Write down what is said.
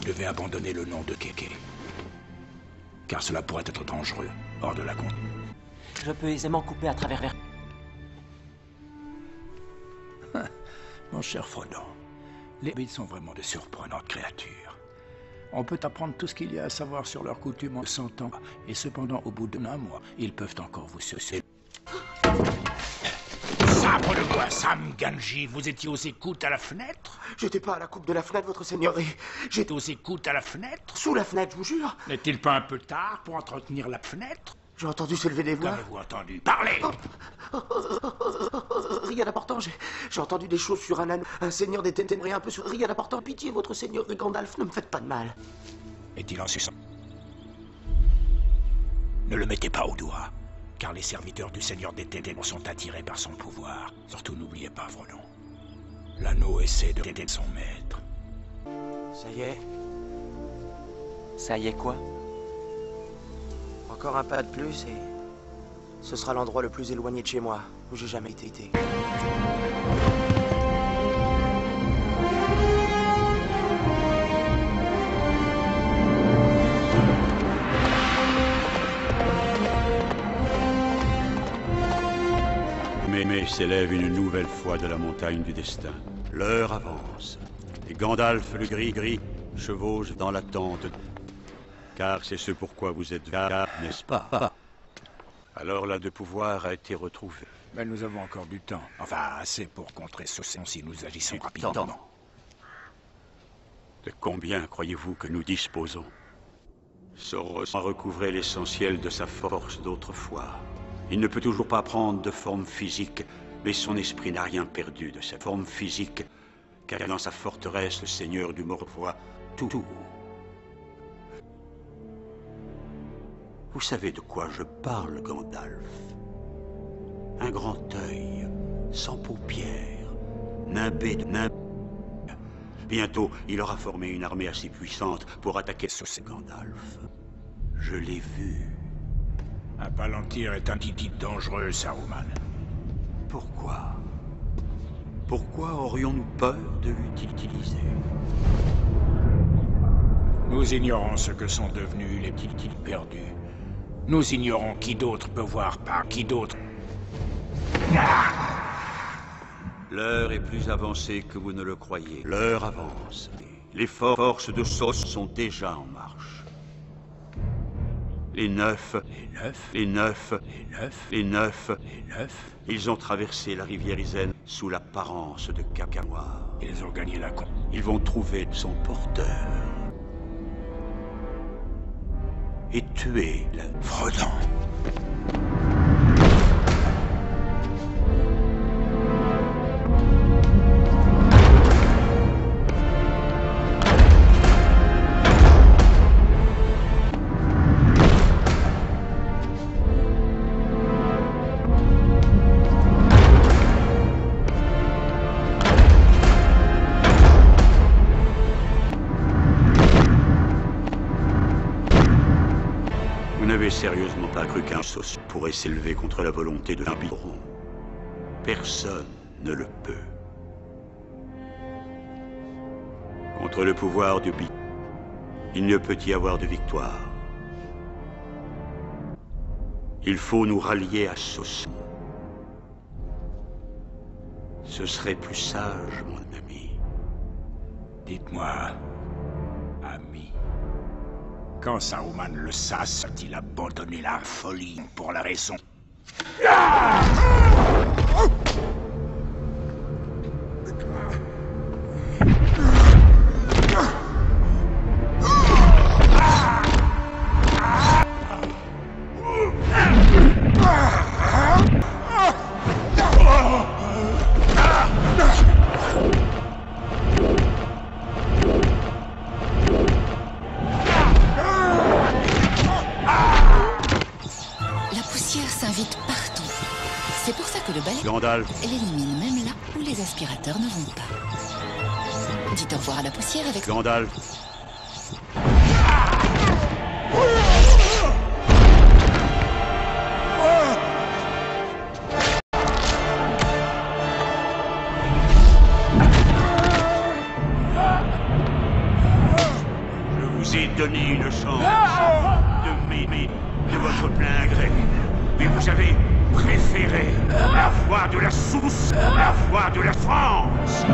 Vous devez abandonner le nom de Keke. Car cela pourrait être dangereux, hors de la compte. Je peux aisément couper à travers... Mon cher Frodon, les hobbits sont vraiment de surprenantes créatures. On peut apprendre tout ce qu'il y a à savoir sur leurs coutumes en 100 ans, et cependant, au bout d'un mois, ils peuvent encore vous sucer. Sabre de bois, Sam Ganji, vous étiez aux écoutes à la fenêtre? J'étais pas à la coupe de la fenêtre, votre seigneurie. J'étais Aux écoutes à la fenêtre? sous la fenêtre, je vous jure. N'est-il pas un peu tard pour entretenir la fenêtre? J'ai entendu s'élever des voix. Qu'avez-vous entendu? Parlez! Rien d'important, j'ai entendu des choses sur un seigneur des ténèbres, un peu sur... Rien d'important, pitié, votre seigneur Gandalf, ne me faites pas de mal. Est-il en suçant? Ne le mettez pas au doigt, car les serviteurs du Seigneur des Ténèbres sont attirés par son pouvoir. Surtout n'oubliez pas, Frodon. L'anneau essaie de t'aider son maître. Ça y est, Ça y est quoi? encore un pas de plus et... ce sera l'endroit le plus éloigné de chez moi, où j'ai jamais été. Mémé s'élève une nouvelle fois de la montagne du destin. L'heure avance, et Gandalf le gris-gris chevauche dans l'attente. Car c'est ce pourquoi vous êtes là, n'est-ce pas? Alors là de pouvoir a été retrouvé. Mais nous avons encore du temps. Enfin, assez pour contrer ce son si nous agissons rapidement. De combien croyez-vous que nous disposons? Sauron a recouvré l'essentiel de sa force d'autrefois. Il ne peut toujours pas prendre de forme physique, mais son esprit n'a rien perdu de sa forme physique, car dans sa forteresse, le Seigneur du Mort voit tout. Vous savez de quoi je parle, Gandalf? Un grand œil, sans paupières, nimbé de nains. Bientôt, il aura formé une armée assez puissante pour attaquer ce Gandalf. Je l'ai vu. Un palantir est un titre dangereux, Saruman. Pourquoi? Pourquoi aurions-nous peur de l'utiliser? Nous ignorons ce que sont devenus les petits perdus. Nous ignorons qui d'autre peut voir par qui d'autre. L'heure est plus avancée que vous ne le croyez. L'heure avance. Les forces de Sauce sont déjà en marche. Les neufs, ils ont traversé la rivière Isen sous l'apparence de caca noir. Ils ont gagné la con. Ils vont trouver son porteur. Et tuer la Frodon. Vous n'avez sérieusement pas cru qu'un sauce pourrait s'élever contre la volonté de l'Arbiron? Personne ne le peut. Contre le pouvoir du Bi, il ne peut y avoir de victoire. Il faut nous rallier à Sauce. Ce serait plus sage, mon ami. Dites-moi, ami, quand Saruman le Sas a-t-il abandonné la folie pour la raison? C'est pour ça que le balai Gandalf, l'élimine même là où les aspirateurs ne vont pas. Dites au revoir à la poussière avec... Gandalf. vous ai donné une chance de m'aimer de votre plein gré. Mais vous avez préféré la voie de la souce, la voie de la France.